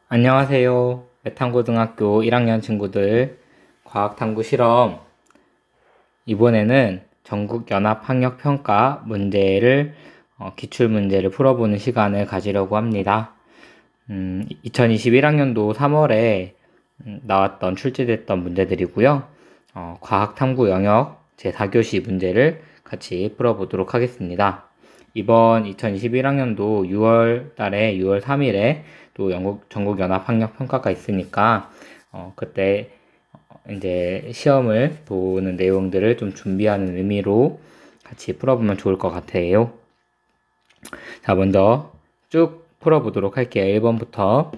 안녕하세요. 메탄고등학교 1학년 친구들. 과학탐구 실험. 이번에는 전국연합학력평가 문제를, 기출문제를 풀어보는 시간을 가지려고 합니다. 2021학년도 3월에 나왔던, 출제됐던 문제들이고요. 과학탐구 영역 제4교시 문제를 같이 풀어보도록 하겠습니다. 이번 2021학년도 6월 달에 6월 3일에 또 전국연합학력평가가 있으니까 그때 이제 시험을 보는 내용들을 좀 준비하는 의미로 같이 풀어보면 좋을 것 같아요. 자, 먼저 쭉 풀어보도록 할게요. 1번부터.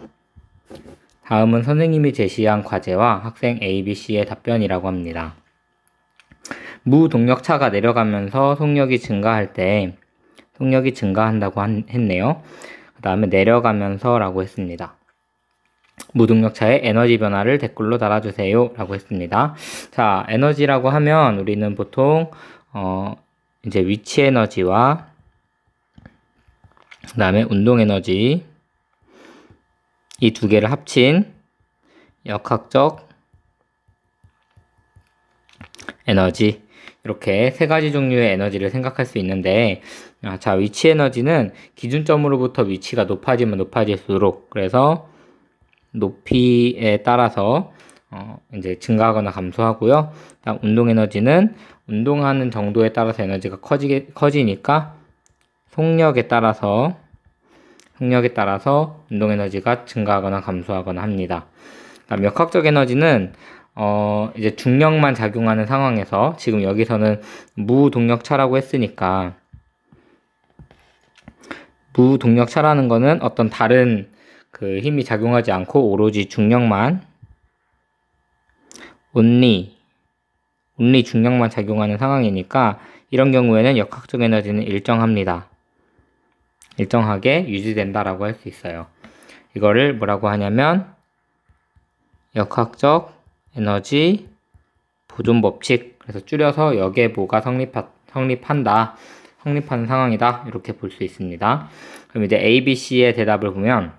다음은 선생님이 제시한 과제와 학생 A, B, C의 답변이라고 합니다. 무동력차가 내려가면서 속력이 증가할 때 속력이 증가한다고 했네요. 그 다음에 내려가면서 라고 했습니다. 무동력차의 에너지 변화를 댓글로 달아주세요 라고 했습니다. 자, 에너지라고 하면 우리는 보통 이제 위치 에너지와 그 다음에 운동 에너지 이 두 개를 합친 역학적 에너지, 이렇게 세 가지 종류의 에너지를 생각할 수 있는데, 자, 위치 에너지는 기준점으로부터 위치가 높아지면 높아질수록, 그래서 높이에 따라서 이제 증가하거나 감소하고요. 다음 운동 에너지는 운동하는 정도에 따라서 에너지가 커지니까 속력에 따라서 운동 에너지가 증가하거나 감소하거나 합니다. 다음 역학적 에너지는 이제 중력만 작용하는 상황에서, 지금 여기서는 무동력차라고 했으니까, 무동력차라는 거는 어떤 다른 그 힘이 작용하지 않고 오로지 중력만, 온리 중력만 작용하는 상황이니까, 이런 경우에는 역학적 에너지는 일정하게 유지된다라고 할 수 있어요. 이거를 뭐라고 하냐면 역학적 에너지 보존 법칙, 그래서 줄여서 역에보가 성립하는 상황이다, 이렇게 볼 수 있습니다. 그럼 이제 A, B, C의 대답을 보면,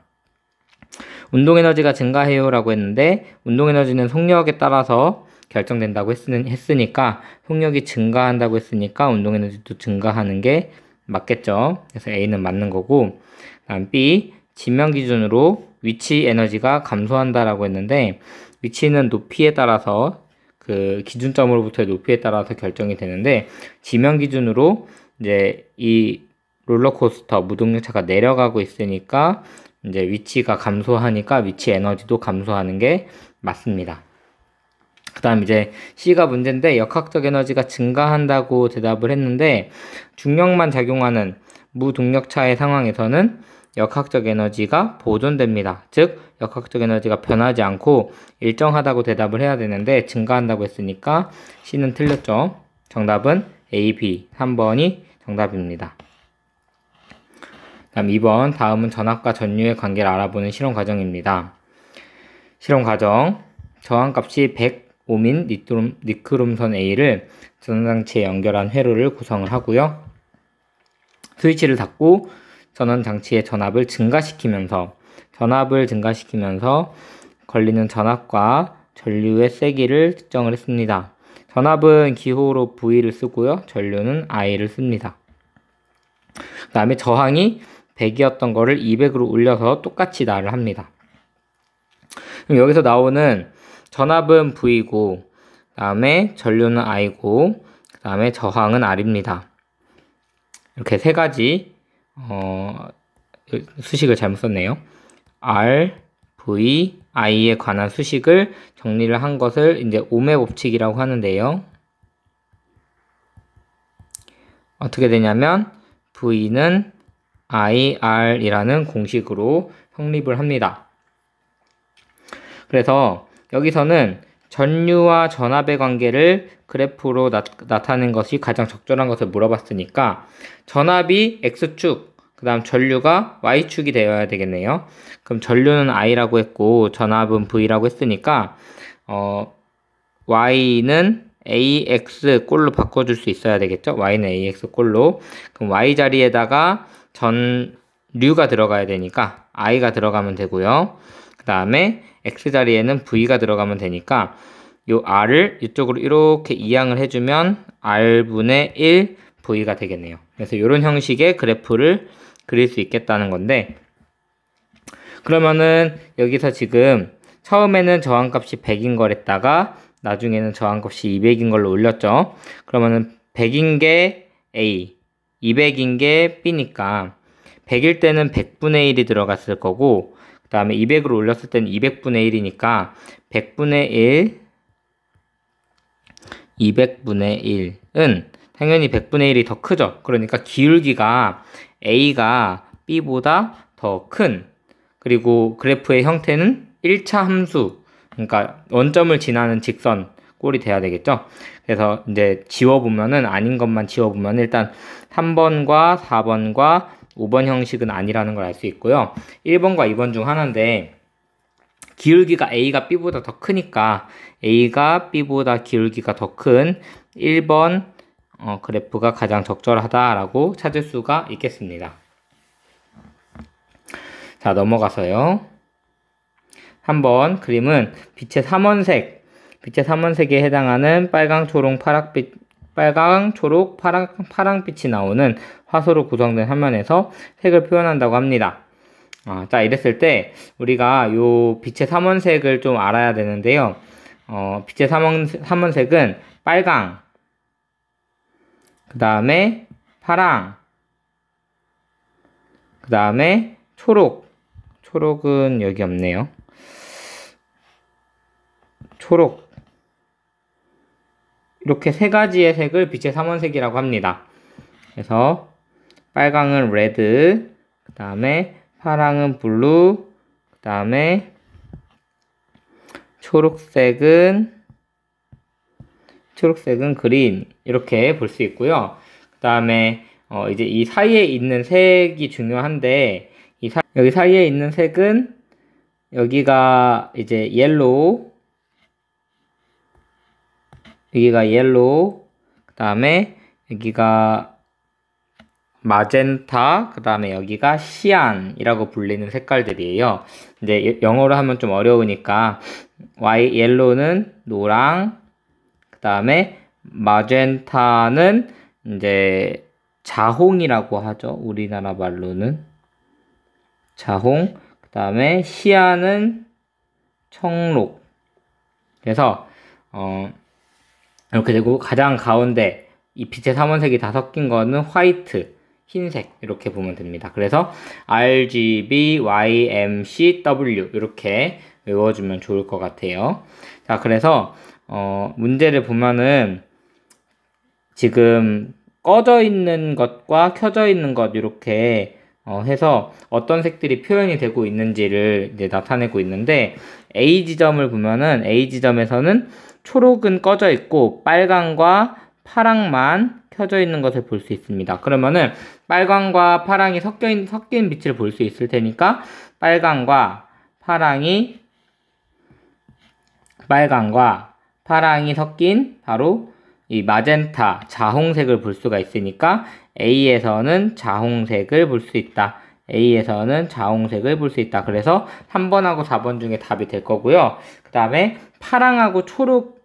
운동 에너지가 증가해요 라고 했는데, 운동 에너지는 속력에 따라서 결정된다고 했으니까, 속력이 증가한다고 했으니까 운동 에너지도 증가하는 게 맞겠죠. 그래서 A는 맞는 거고, 다음 B, 지면 기준으로 위치 에너지가 감소한다라고 했는데, 위치는 높이에 따라서, 그 기준점으로부터의 높이에 따라서 결정이 되는데, 지면 기준으로 이제 이 롤러코스터 무동력차가 내려가고 있으니까 이제 위치가 감소하니까 위치 에너지도 감소하는 게 맞습니다. 그 다음 이제 C가 문제인데, 역학적 에너지가 증가한다고 대답을 했는데, 중력만 작용하는 무동력차의 상황에서는 역학적 에너지가 보존됩니다. 즉 역학적 에너지가 변하지 않고 일정하다고 대답을 해야 되는데, 증가한다고 했으니까 C는 틀렸죠. 정답은 A, B, 3번이 정답입니다. 다음 2번. 다음은 전압과 전류의 관계를 알아보는 실험 과정입니다. 실험 과정. 저항값이 105민 니크롬선 A를 전원장치에 연결한 회로를 구성을 하고요. 스위치를 닫고 전원장치의 전압을 증가시키면서 걸리는 전압과 전류의 세기를 측정을 했습니다. 전압은 기호로 V를 쓰고요. 전류는 I를 씁니다. 그 다음에 저항이 100이었던 거를 200으로 올려서 똑같이 나를 합니다. 그럼 여기서 나오는 전압은 V고, 그 다음에 전류는 I고, 그 다음에 저항은 R입니다. 이렇게 세 가지 수식을 잘못 썼네요. R, V, I에 관한 수식을 정리를 한 것을 이제 오음의 법칙이라고 하는데요. 어떻게 되냐면 V는 IR이라는 공식으로 성립을 합니다. 그래서 여기서는 전류와 전압의 관계를 그래프로 나타내는 것이 가장 적절한 것을 물어봤으니까, 전압이 X축, 그 다음 전류가 Y축이 되어야 되겠네요. 그럼 전류는 I라고 했고 전압은 V라고 했으니까 Y는 AX 꼴로 바꿔줄 수 있어야 되겠죠. Y는 AX 꼴로. 그럼 Y 자리에다가 전류가 들어가야 되니까 I가 들어가면 되고요. 그 다음에 X자리에는 V가 들어가면 되니까 요 R을 이쪽으로 이렇게 이항을 해주면 R분의 1 V가 되겠네요. 그래서 이런 형식의 그래프를 그릴 수 있겠다는 건데, 그러면은 여기서 지금 처음에는 저항값이 100인 거랬다가 나중에는 저항값이 200인 걸로 올렸죠. 그러면은 100인 게 A, 200인 게 B니까 100일 때는 100분의 1이 들어갔을 거고, 그 다음에 200으로 올렸을 때는 200분의 1이니까 100분의 1, 200분의 1은 당연히 100분의 1이 더 크죠. 그러니까 기울기가 A가 B보다 더 큰, 그리고 그래프의 형태는 1차 함수, 그러니까 원점을 지나는 직선 꼴이 돼야 되겠죠. 그래서 이제 지워보면은, 아닌 것만 지워보면 일단 3번과 4번과 5번 형식은 아니라는 걸 알 수 있고요. 1번과 2번 중 하나인데, 기울기가 A가 B보다 더 크니까 A가 B보다 기울기가 더 큰 1번 그래프가 가장 적절하다라고 찾을 수가 있겠습니다. 자, 넘어가서요. 한번 그림은 빛의 삼원색에 해당하는 빨강, 초록, 파랑빛이 나오는 화소로 구성된 화면에서 색을 표현한다고 합니다. 자, 이랬을 때 우리가 요 빛의 삼원색을 좀 알아야 되는데요. 빛의 삼원색은 빨강, 그 다음에 파랑, 그 다음에 초록은 여기 없네요. 초록, 이렇게 세 가지의 색을 빛의 삼원색이라고 합니다. 그래서 빨강은 레드, 그 다음에 파랑은 블루, 그 다음에 초록색은 그린, 이렇게 볼 수 있고요. 그 다음에 이제 이 사이에 있는 색이 중요한데, 여기 사이에 있는 색은 여기가 이제 옐로우, 그 다음에 여기가 마젠타, 그 다음에 여기가 시안이라고 불리는 색깔들이에요. 이제 영어로 하면 좀 어려우니까 옐로우는 노랑, 그 다음에 마젠타는 이제 자홍이라고 하죠. 우리나라 말로는 자홍, 그 다음에 시안은 청록. 그래서 이렇게 되고, 가장 가운데 이 빛의 삼원색이 다 섞인 거는 화이트, 흰색, 이렇게 보면 됩니다. 그래서 RGB, YMC, W 이렇게 외워주면 좋을 것 같아요. 자, 그래서 문제를 보면은 지금 꺼져 있는 것과 켜져 있는 것 이렇게 해서 어떤 색들이 표현이 되고 있는지를 이제 나타내고 있는데, A 지점을 보면은 A 지점에서는 초록은 꺼져 있고 빨강과 파랑만 켜져 있는 것을 볼 수 있습니다. 그러면은 빨강과 파랑이 섞인 빛을 볼 수 있을 테니까 빨강과 파랑이 섞인 바로 이 마젠타, 자홍색을 볼 수가 있으니까 A에서는 자홍색을 볼 수 있다. 그래서 3번하고 4번 중에 답이 될 거고요. 그 다음에 파랑하고 초록,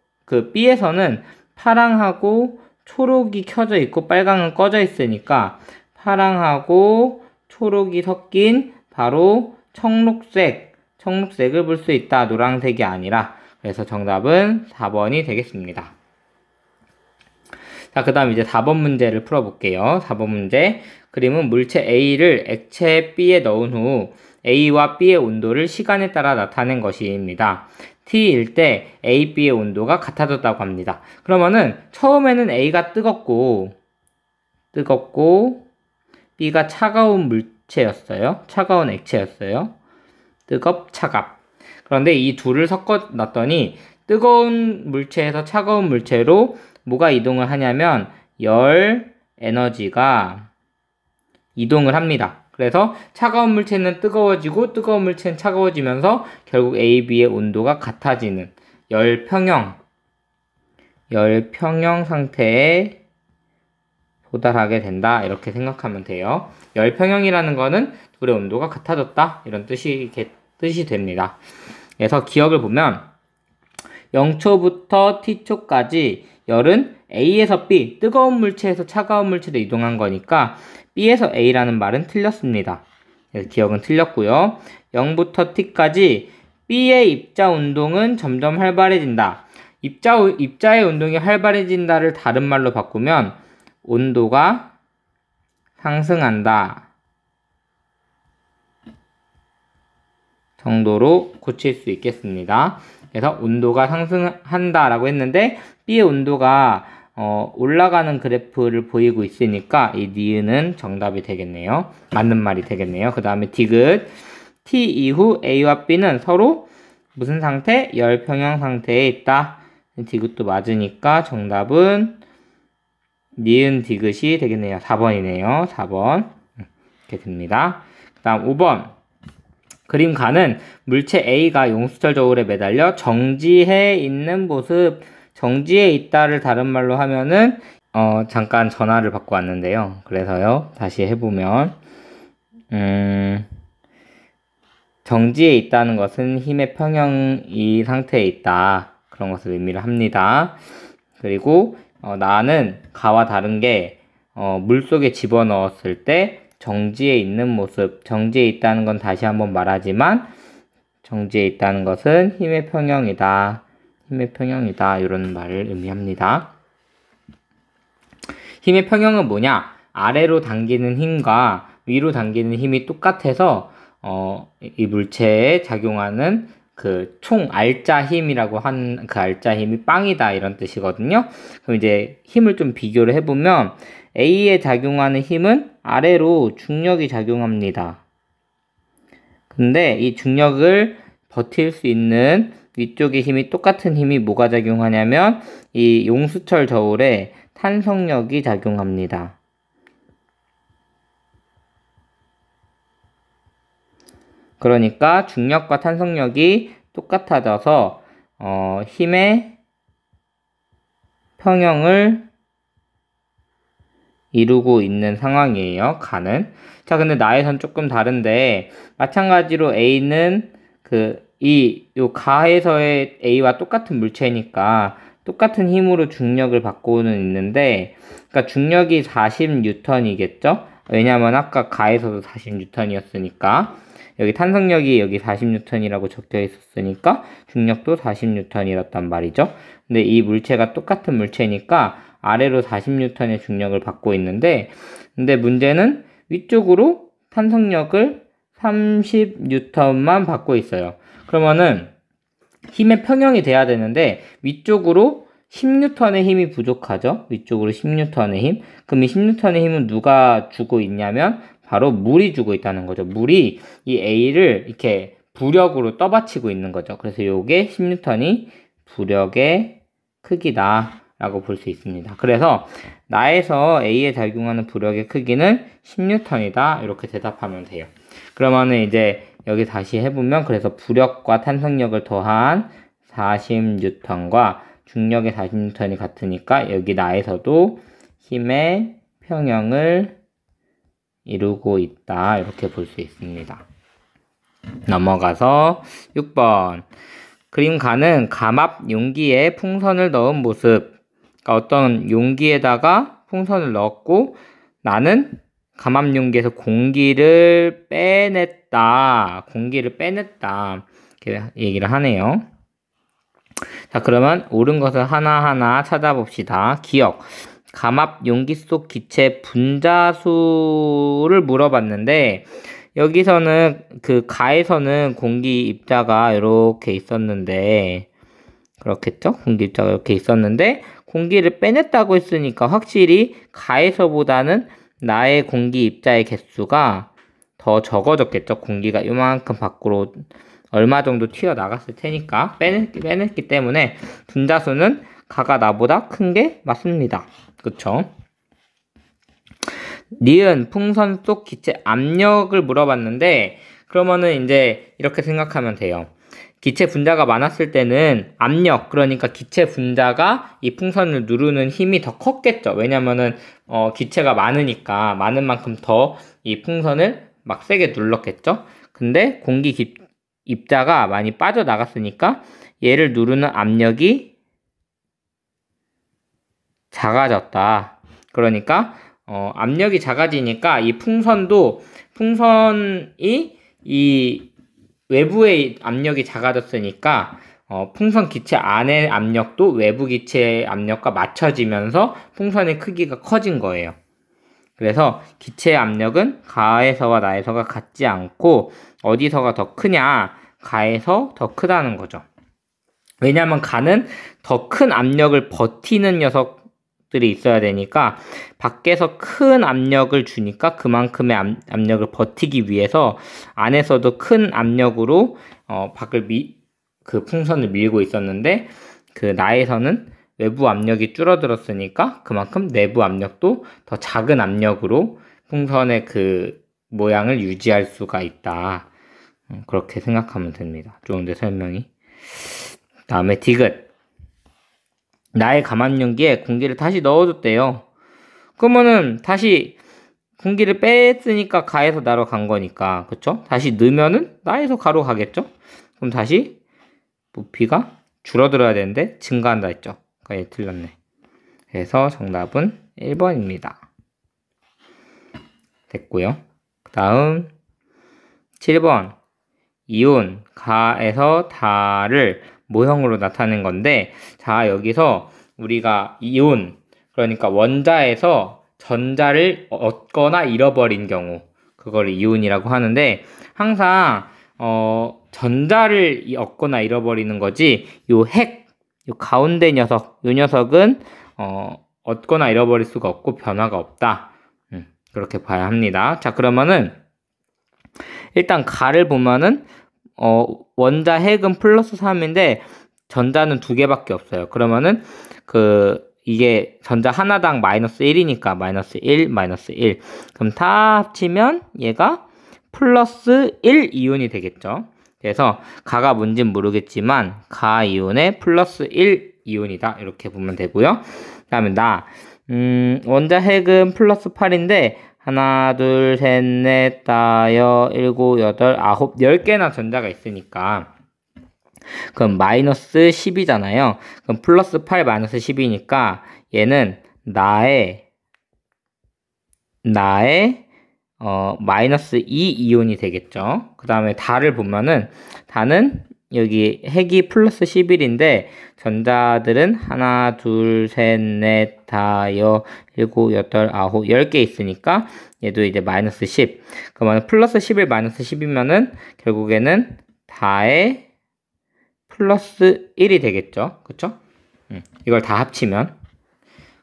B에서는 파랑하고 초록이 켜져 있고 빨강은 꺼져 있으니까 파랑하고 초록이 섞인 바로 청록색을 볼 수 있다. 노란색이 아니라. 그래서 정답은 4번이 되겠습니다. 자, 그 다음 이제 4번 문제를 풀어볼게요. 4번 문제. 그림은 물체 A를 액체 B에 넣은 후 A와 B의 온도를 시간에 따라 나타낸 것입니다. T일 때 A, B의 온도가 같아졌다고 합니다. 그러면은 처음에는 A가 뜨겁고 B가 차가운 물체였어요. 차가운 액체였어요. 차갑. 그런데 이 둘을 섞어 놨더니 뜨거운 물체에서 차가운 물체로 뭐가 이동을 하냐면 열 에너지가 이동을 합니다. 그래서 차가운 물체는 뜨거워지고 뜨거운 물체는 차가워지면서 결국 A, B의 온도가 같아지는 열평형 상태에 도달하게 된다. 이렇게 생각하면 돼요. 열평형이라는 거는 둘의 온도가 같아졌다. 이런 뜻이 뜻이 됩니다. 그래서 기억을 보면 0초부터 t초까지 열은 A에서 B, 뜨거운 물체에서 차가운 물체로 이동한 거니까 B에서 A라는 말은 틀렸습니다. 그래서 기억은 틀렸고요. 0부터 t까지 B의 입자 운동은 점점 활발해진다. 입자의 운동이 활발해진다를 다른 말로 바꾸면 온도가 상승한다 정도로 고칠 수 있겠습니다. 그래서 온도가 상승한다 라고 했는데 B의 온도가 올라가는 그래프를 보이고 있으니까 이 니은은 정답이 되겠네요. 맞는 말이 되겠네요. 그 다음에 디귿 T 이후 A와 B는 서로 무슨 상태? 열평형 상태에 있다. 디귿도 맞으니까 정답은 니은 디귿이 되겠네요. 4번이네요. 4번 이렇게 됩니다. 그 다음 5번 그림 가는 물체 A가 용수철 저울에 매달려 정지해 있는 모습. 정지해 있다를 다른 말로 하면은 잠깐 전화를 받고 왔는데요. 그래서요 다시 해보면 정지해 있다는 것은 힘의 평형이 상태에 있다. 그런 것을 의미를 합니다. 그리고 나는 가와 다른 게 물속에 집어넣었을 때 정지해 있는 모습, 정지해 있다는 건 다시 한번 말하지만 정지해 있다는 것은 힘의 평형이다. 힘의 평형이다. 이런 말을 의미합니다. 힘의 평형은 뭐냐? 아래로 당기는 힘과 위로 당기는 힘이 똑같아서 이 물체에 작용하는 그 총 알짜 힘이라고 한 그 알짜 힘이 빵이다 이런 뜻이거든요. 그럼 이제 힘을 좀 비교를 해보면 A에 작용하는 힘은 아래로 중력이 작용합니다. 근데 이 중력을 버틸 수 있는 위쪽의 힘이 똑같은 힘이 뭐가 작용하냐면 이 용수철 저울에 탄성력이 작용합니다. 그러니까 중력과 탄성력이 똑같아져서 힘의 평형을 이루고 있는 상황이에요. 가는. 자, 근데 나에선 조금 다른데 마찬가지로 A는 요 가에서의 A와 똑같은 물체니까 똑같은 힘으로 중력을 받고는 있는데, 그러니까 중력이 40N이겠죠? 왜냐면 아까 가에서도 40N이었으니까. 여기 탄성력이 여기 40N이라고 적혀 있었으니까 중력도 40N이었단 말이죠. 근데 이 물체가 똑같은 물체니까 아래로 40N의 중력을 받고 있는데, 근데 문제는 위쪽으로 탄성력을 30N만 받고 있어요. 그러면은 힘의 평형이 돼야 되는데 위쪽으로 10N의 힘이 부족하죠. 위쪽으로 10N의 힘. 그럼 이 10N의 힘은 누가 주고 있냐면 바로 물이 주고 있다는 거죠. 물이 이 A를 이렇게 부력으로 떠받치고 있는 거죠. 그래서 이게 10N이 부력의 크기다 라고 볼 수 있습니다. 그래서 나에서 A에 작용하는 부력의 크기는 10N이다 이렇게 대답하면 돼요. 그러면은 이제 여기 다시 해보면 그래서 부력과 탄성력을 더한 40N과 중력의 40N이 같으니까 여기 나에서도 힘의 평형을 이루고 있다 이렇게 볼 수 있습니다. 넘어가서 6번 그림 가는 감압 용기에 풍선을 넣은 모습. 그러니까 어떤 용기에다가 풍선을 넣었고 나는 감압 용기에서 공기를 빼냈다. 이렇게 얘기를 하네요. 자, 그러면 옳은 것을 하나하나 찾아봅시다. 기억. 감압 용기 속 기체 분자수를 물어봤는데 여기서는 가에서는 공기 입자가 이렇게 있었는데 그렇겠죠? 공기 입자가 이렇게 있었는데 공기를 빼냈다고 했으니까 확실히 가에서보다는 나의 공기 입자의 개수가 더 적어졌겠죠. 공기가 요만큼 밖으로 얼마 정도 튀어나갔을 테니까 빼냈기 때문에 분자수는 가가 나보다 큰 게 맞습니다. 그쵸? 니은 풍선 속 기체 압력을 물어봤는데 그러면은 이제 이렇게 생각하면 돼요. 기체 분자가 많았을 때는 압력, 그러니까 기체 분자가 이 풍선을 누르는 힘이 더 컸겠죠. 왜냐면은 기체가 많으니까 많은 만큼 더 이 풍선을 막 세게 눌렀겠죠. 근데 공기 입자가 많이 빠져나갔으니까 얘를 누르는 압력이 작아졌다. 그러니까 압력이 작아지니까 이 풍선이 이 외부의 압력이 작아졌으니까 풍선 기체 안의 압력도 외부 기체의 압력과 맞춰지면서 풍선의 크기가 커진 거예요. 그래서 기체의 압력은 가에서와 나에서가 같지 않고 어디서가 더 크냐? 가에서 더 크다는 거죠. 왜냐하면 가는 더 큰 압력을 버티는 녀석들이 있어야 되니까 밖에서 큰 압력을 주니까 그만큼의 압력을 버티기 위해서 안에서도 큰 압력으로 그 풍선을 밀고 있었는데 그 나에서는 외부 압력이 줄어들었으니까 그만큼 내부 압력도 더 작은 압력으로 풍선의 그 모양을 유지할 수가 있다. 그렇게 생각하면 됩니다. 좋은데 설명이. 다음에 디귿. 나의 가만용기에 공기를 다시 넣어줬대요. 그러면은 다시 공기를 뺐으니까 가에서 나로 간 거니까, 그쵸? 다시 넣으면은 나에서 가로 가겠죠? 그럼 다시 부피가 줄어들어야 되는데 증가한다 했죠. 그러니까 얘 틀렸네. 그래서 정답은 1번입니다. 됐고요. 그 다음 7번. 이온 가에서 다를 모형으로 나타낸 건데, 자, 여기서 우리가 이온, 그러니까 원자에서 전자를 얻거나 잃어버린 경우, 그걸 이온이라고 하는데, 항상 전자를 얻거나 잃어버리는 거지, 요 가운데 녀석, 요 녀석은 얻거나 잃어버릴 수가 없고 변화가 없다. 그렇게 봐야 합니다. 자, 그러면은 일단 가를 보면은 원자 핵은 플러스 3인데 전자는 2개밖에 없어요. 그러면은 이게 전자 하나당 마이너스 1이니까 마이너스 1, 마이너스 1. 그럼 다 합치면 얘가 플러스 1 이온이 되겠죠. 그래서 가가 뭔진 모르겠지만 가 이온의 플러스 1 이온이다. 이렇게 보면 되고요. 그 다음에 원자 핵은 플러스 8인데 하나, 둘, 셋, 넷, 다섯, 일곱, 여덟, 아홉, 10개나 전자가 있으니까 그럼 마이너스 10이잖아요. 그럼 플러스 8 마이너스 10이니까 얘는 나의 마이너스 2 이온이 되겠죠. 그 다음에 다를 보면은 다는 여기 핵이 플러스 11인데 전자들은 하나, 둘, 셋, 넷, 다섯, 일곱, 여덟, 아홉, 10개 있으니까 얘도 이제 마이너스 10. 그러면 플러스 11 마이너스 10이면은 결국에는 다의 플러스 1이 되겠죠. 그쵸? 이걸 다 합치면.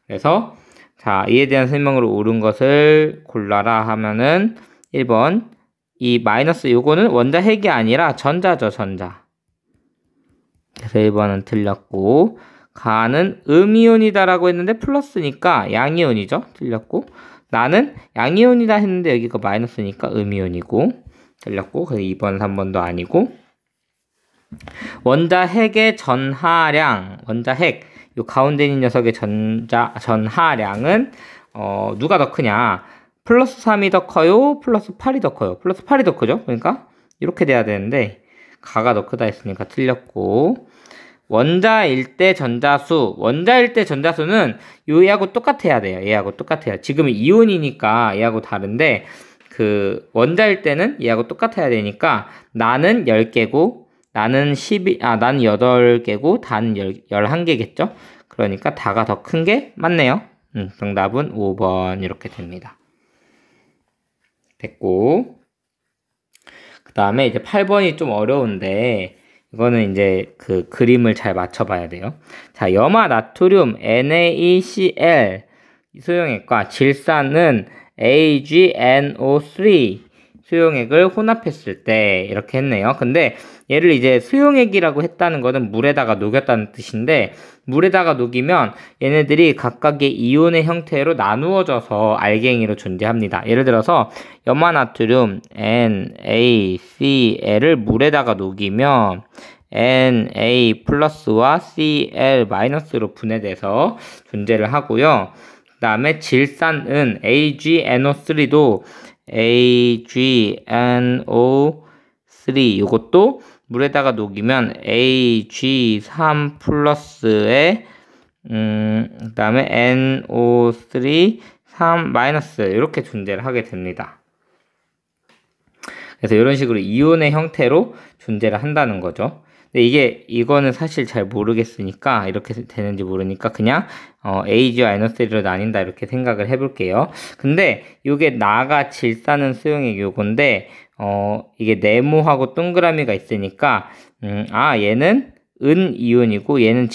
그래서 자, 이에 대한 설명으로 옳은 것을 골라라 하면은 1번. 이 마이너스 요거는 원자 핵이 아니라 전자죠, 전자. 그래서 1번은 틀렸고, 가는 음이온이다라고 했는데 플러스니까 양이온이죠. 틀렸고, 나는 양이온이다 했는데 여기가 마이너스니까 음이온이고, 틀렸고, 그래서 2번, 3번도 아니고, 원자 핵의 전하량, 원자 핵, 요 가운데 있는 녀석의 전하량은 누가 더 크냐? 플러스 3이 더 커요? 플러스 8이 더 커요? 플러스 8이 더 크죠? 그러니까 이렇게 돼야 되는데 가가 더 크다 했으니까 틀렸고, 원자일 때 전자수는 얘하고 똑같아야 돼요. 얘하고 똑같아요. 지금은 이온이니까 얘하고 다른데 그 원자일 때는 얘하고 똑같아야 되니까 나는 10개고 나는 8개고 다는 11개겠죠? 그러니까 다가 더 큰 게 맞네요. 정답은 5번 이렇게 됩니다. 됐고, 그 다음에 이제 8번이 좀 어려운데 이거는 이제 그 그림을 잘 맞춰봐야 돼요. 자, 염화 나트륨 NaCl 수용액과 질산은 AgNO3 수용액을 혼합했을 때 이렇게 했네요. 근데 얘를 이제 수용액이라고 했다는 거는 물에다가 녹였다는 뜻인데, 물에다가 녹이면 얘네들이 각각의 이온의 형태로 나누어져서 알갱이로 존재합니다. 예를 들어서 염화나트륨 NaCl을 물에다가 녹이면 Na 플러스와 Cl 마이너스로 분해돼서 존재를 하고요. 그 다음에 질산은 AgNO3도 AgNO3 이것도 물에다가 녹이면 AG3 플러스에 그 다음에 NO3 3 마이너스 이렇게 존재를 하게 됩니다. 그래서 이런 식으로 이온의 형태로 존재를 한다는 거죠. 근데 이거는 사실 잘 모르겠으니까, 이렇게 되는지 모르니까 그냥 Ag와 NO3로 나뉜다 이렇게 생각을 해볼게요. 근데 이게 나가 질산은 수용액 요건데 이게 네모하고 동그라미가 있으니까 얘는 은 이온이고 얘는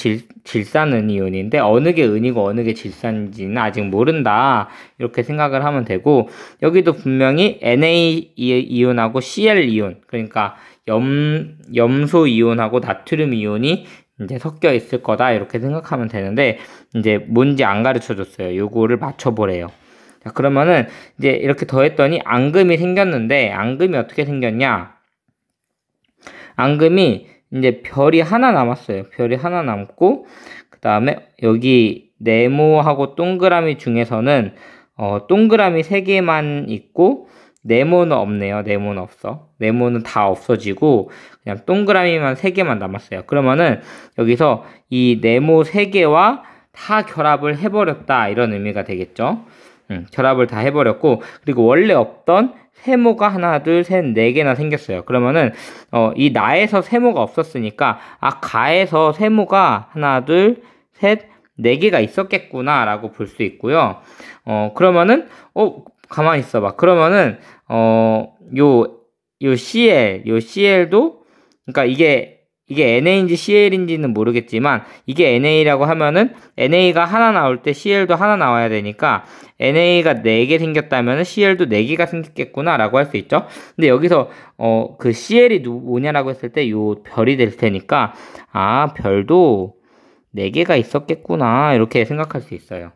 질산 은 이온인데 어느 게 은이고 어느 게 질산인지는 아직 모른다 이렇게 생각을 하면 되고, 여기도 분명히 Na 이온하고 Cl 이온, 그러니까 염소 이온하고 나트륨 이온이 이제 섞여 있을 거다 이렇게 생각하면 되는데, 이제 뭔지 안 가르쳐 줬어요. 요거를 맞춰보래요. 자, 그러면은 이제 이렇게 더했더니 앙금이 생겼는데, 앙금이 어떻게 생겼냐? 앙금이 이제 별이 하나 남았어요. 별이 하나 남고, 그 다음에 여기 네모하고 동그라미 중에서는 동그라미 3개만 있고 네모는 없네요. 네모는 없어. 네모는 다 없어지고 그냥 동그라미만 3개만 남았어요. 그러면은 여기서 이 네모 3개와 다 결합을 해버렸다 이런 의미가 되겠죠. 결합을 다 해버렸고, 그리고 원래 없던 세모가 하나, 둘, 셋, 4개나 생겼어요. 그러면은 이 나에서 세모가 없었으니까 가에서 세모가 하나, 둘, 셋, 4개가 있었겠구나 라고 볼 수 있고요. 그러면은 가만히 있어봐. 그러면은 요 CL도, 그러니까 이게 NA인지 CL인지는 모르겠지만, 이게 NA라고 하면은 NA가 하나 나올 때 CL도 하나 나와야 되니까 NA가 4개 생겼다면은 CL도 4개가 생겼겠구나 라고 할 수 있죠. 근데 여기서 그 CL이 뭐냐라고 했을 때 요 별이 될 테니까 별도 4개가 있었겠구나 이렇게 생각할 수 있어요.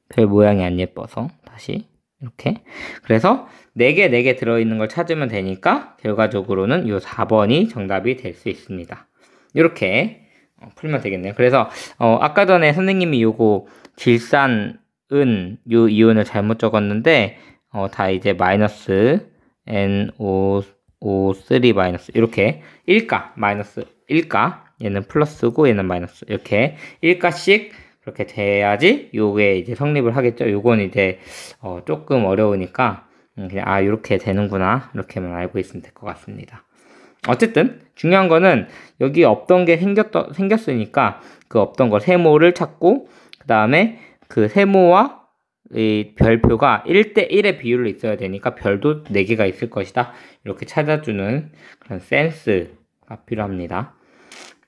별 모양이 안 예뻐서 다시 이렇게. 그래서 4개 들어있는 걸 찾으면 되니까 결과적으로는 이 4번이 정답이 될 수 있습니다. 이렇게 풀면 되겠네요. 그래서 아까 전에 선생님이 요거 질산 은 요 이온을 잘못 적었는데 다 이제 마이너스 NO3 마이너스 이렇게 1가 마이너스 1가, 얘는 플러스고 얘는 마이너스, 이렇게 1가씩 그렇게 돼야지 요게 이제 성립을 하겠죠. 요건 이제 조금 어려우니까 그냥 요렇게 되는구나 이렇게만 알고 있으면 될 것 같습니다. 어쨌든 중요한 거는 여기 없던 게 생겼으니까 그 없던 거 세모를 찾고, 그 다음에 그 세모와 이 별표가 1대1의 비율로 있어야 되니까 별도 4개가 있을 것이다 이렇게 찾아주는 그런 센스가 필요합니다.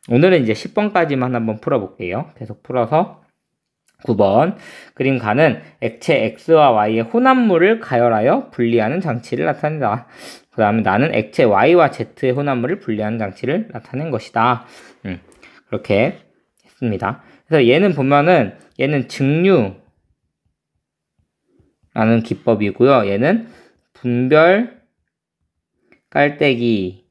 오늘은 이제 10번까지만 한번 풀어볼게요. 계속 풀어서 9번 그림 가는 액체 X와 Y의 혼합물을 가열하여 분리하는 장치를 나타낸다. 그 다음에 나는 액체 Y와 Z의 혼합물을 분리하는 장치를 나타낸 것이다. 그렇게 했습니다. 그래서 얘는 보면은 얘는 증류라는 기법이고요. 얘는 분별 깔때기를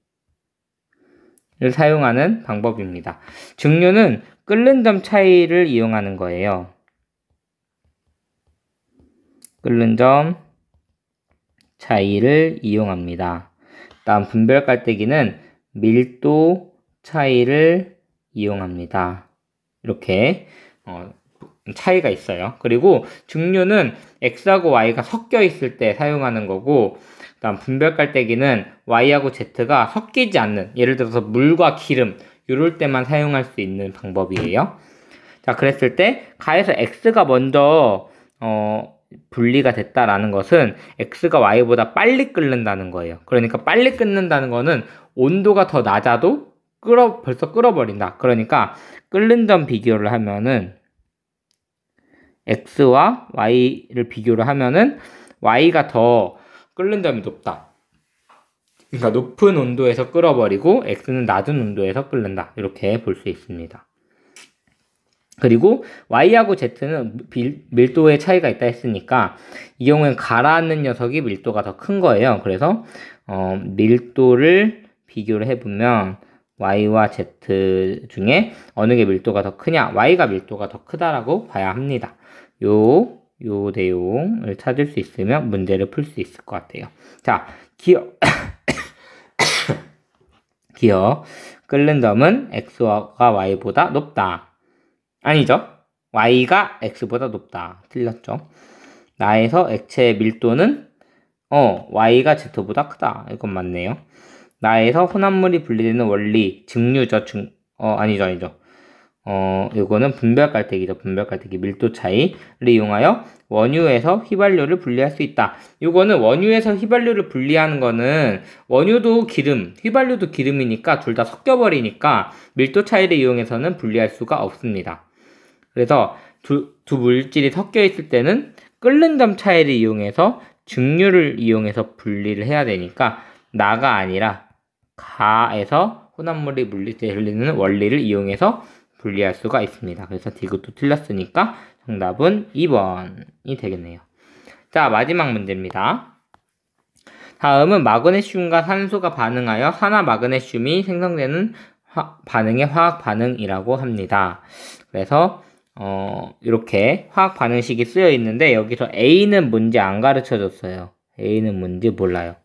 사용하는 방법입니다. 증류는 끓는 점 차이를 이용하는 거예요. 끓는 점 차이를 이용합니다. 다음 분별 깔때기는 밀도 차이를 이용합니다. 이렇게 차이가 있어요. 그리고 증류는 X하고 Y가 섞여 있을 때 사용하는 거고, 다음 분별 깔때기는 Y하고 Z가 섞이지 않는, 예를 들어서 물과 기름 이럴 때만 사용할 수 있는 방법이에요. 자, 그랬을 때 가에서 X가 먼저 분리가 됐다라는 것은 X가 Y보다 빨리 끓는다는 거예요. 그러니까 빨리 끓는다는 거는 온도가 더 낮아도 벌써 끓어버린다. 그러니까 끓는 점 비교를 하면은 X와 Y를 비교를 하면은 Y가 더 끓는 점이 높다. 그러니까 높은 온도에서 끓어버리고 X는 낮은 온도에서 끓는다. 이렇게 볼 수 있습니다. 그리고 Y하고 Z는 밀도의 차이가 있다 했으니까 이 경우엔 가라앉는 녀석이 밀도가 더 큰 거예요. 그래서 밀도를 비교를 해보면 Y와 Z 중에 어느 게 밀도가 더 크냐? Y가 밀도가 더 크다라고 봐야 합니다. 요 요 내용을 찾을 수 있으면 문제를 풀 수 있을 것 같아요. 자, 기억. 기억. 끓는 점은 x가 y보다 높다. 아니죠. y가 x보다 높다. 틀렸죠. 나에서 액체의 밀도는 y가 z보다 크다. 이건 맞네요. 나에서 혼합물이 분리되는 원리, 증류죠. 아니죠. 요거는 분별 깔때기죠. 분별 깔때기 밀도 차이를 이용하여 원유에서 휘발유를 분리할 수 있다. 요거는 원유에서 휘발유를 분리하는 거는 원유도 기름, 휘발유도 기름이니까 둘 다 섞여버리니까 밀도 차이를 이용해서는 분리할 수가 없습니다. 그래서 두 물질이 섞여 있을 때는 끓는 점 차이를 이용해서 증류를 이용해서 분리를 해야 되니까 나가 아니라 가에서 혼합물이 분리되는 원리를 이용해서 분리할 수가 있습니다. 그래서 이것도 틀렸으니까 정답은 2번이 되겠네요. 자, 마지막 문제입니다. 다음은 마그네슘과 산소가 반응하여 산화 마그네슘이 생성되는 반응의 화학 반응이라고 합니다. 그래서 이렇게 화학 반응식이 쓰여 있는데 여기서 A는 뭔지 안 가르쳐 줬어요. A는 뭔지 몰라요.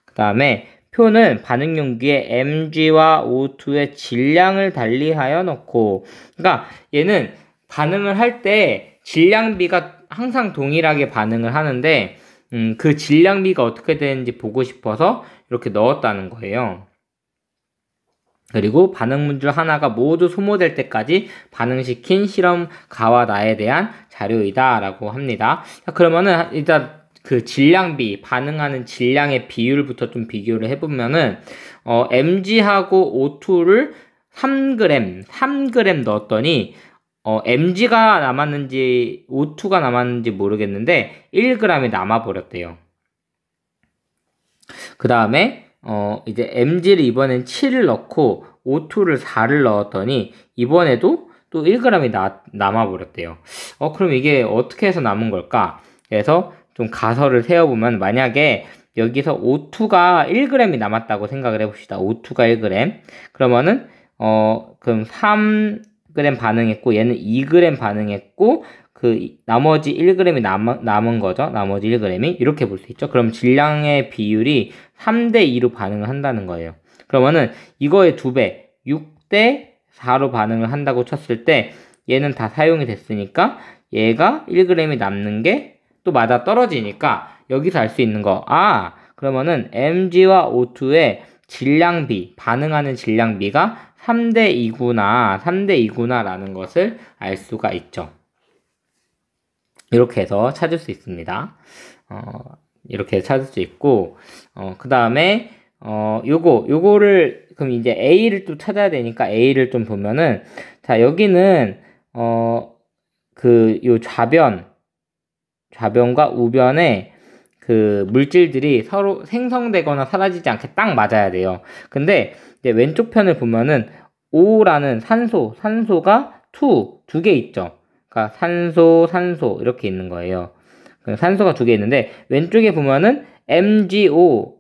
그 다음에 표는 반응 용기에 Mg와 O2의 질량을 달리하여 넣고, 그러니까 얘는 반응을 할 때 질량비가 항상 동일하게 반응을 하는데 그 질량비가 어떻게 되는지 보고 싶어서 이렇게 넣었다는 거예요. 그리고 반응 물질 하나가 모두 소모될 때까지 반응시킨 실험 가와 나에 대한 자료이다 라고 합니다. 자, 그러면은 일단 그 질량비, 반응하는 질량의 비율부터 좀 비교를 해보면은 Mg하고 O2를 3g 넣었더니 Mg가 남았는지 O2가 남았는지 모르겠는데 1g이 남아버렸대요. 그 다음에 이제 Mg를 이번엔 7을 넣고 O2를 4를 넣었더니 이번에도 또 1g이 남아버렸대요. 그럼 이게 어떻게 해서 남은 걸까? 그래서 좀 가설을 세워보면 만약에 여기서 O2가 1g이 남았다고 생각을 해봅시다. O2가 1g. 그러면은 그럼 3g 반응했고 얘는 2g 반응했고 그 나머지 1g이 남은 거죠. 나머지 1g이 이렇게 볼 수 있죠. 그럼 질량의 비율이 3대2로 반응을 한다는 거예요. 그러면은 이거의 2배 6대4로 반응을 한다고 쳤을 때 얘는 다 사용이 됐으니까 얘가 1g이 남는 게 또 맞아 떨어지니까 여기서 알 수 있는 거, 그러면은 Mg와 O2의 질량비, 반응하는 질량비가 3대2구나 라는 것을 알 수가 있죠. 이렇게 해서 찾을 수 있습니다. 이렇게 찾을 수 있고, 그 다음에, 요거를, 그럼 이제 A를 또 찾아야 되니까 A를 좀 보면은, 자, 여기는, 요 좌변과 우변에 그 물질들이 서로 생성되거나 사라지지 않게 딱 맞아야 돼요. 근데 이제 왼쪽 편을 보면은 O라는 산소가 두 개 있죠. 그러니까 산소 이렇게 있는 거예요. 산소가 두 개 있는데 왼쪽에 보면은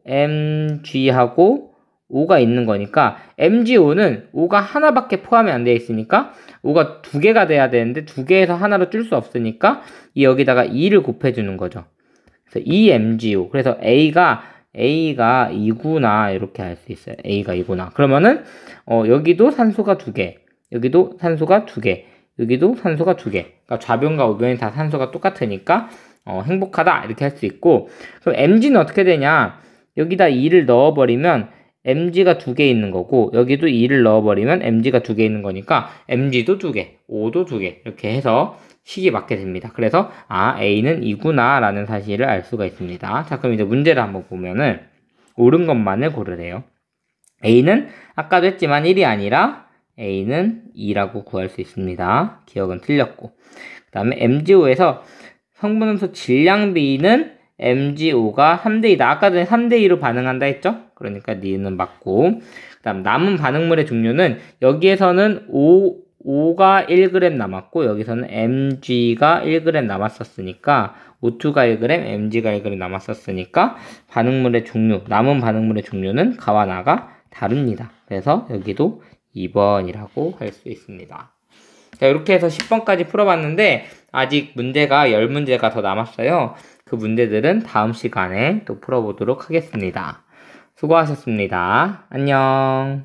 Mg하고 O가 있는 거니까 MgO는 O가 하나밖에 포함이 안 되어 있으니까 O가 두 개가 돼야 되는데 두 개에서 하나로 줄 수 없으니까 여기다가 2를 곱해주는 거죠. 그래서 2MgO. 그래서 A가 2구나 이렇게 알 수 있어요. A가 2구나. 그러면은 여기도 산소가 두 개, 여기도 산소가 두 개, 여기도 산소가 두 개. 그러니까 좌변과 우변이 다 산소가 똑같으니까 행복하다 이렇게 할 수 있고, 그럼 Mg는 어떻게 되냐? 여기다 2를 넣어버리면 Mg가 두 개 있는 거고 여기도 2를 넣어버리면 Mg가 두 개 있는 거니까 Mg도 두 개, O도 두 개 이렇게 해서 식이 맞게 됩니다. 그래서 A는 2구나 라는 사실을 알 수가 있습니다. 자, 그럼 이제 문제를 한번 보면은 옳은 것만을 고르래요. A는 아까도 했지만 1이 아니라 A는 2라고 구할 수 있습니다. 기억은 틀렸고, 그 다음에 MgO에서 성분음수 질량비는 MgO가 3대2다. 아까 전에 3대2로 반응한다 했죠? 그러니까 니는 맞고, 그 다음 남은 반응물의 종류는 여기에서는 O가 1g 남았고 여기서는 Mg가 1g 남았었으니까 O2가 1g, Mg가 1g 남았었으니까 반응물의 종류, 남은 반응물의 종류는 가와 나가 다릅니다. 그래서 여기도 2번이라고 할 수 있습니다. 자, 이렇게 해서 10번까지 풀어봤는데 아직 문제가 10문제가 더 남았어요. 그 문제들은 다음 시간에 또 풀어보도록 하겠습니다. 수고하셨습니다. 안녕.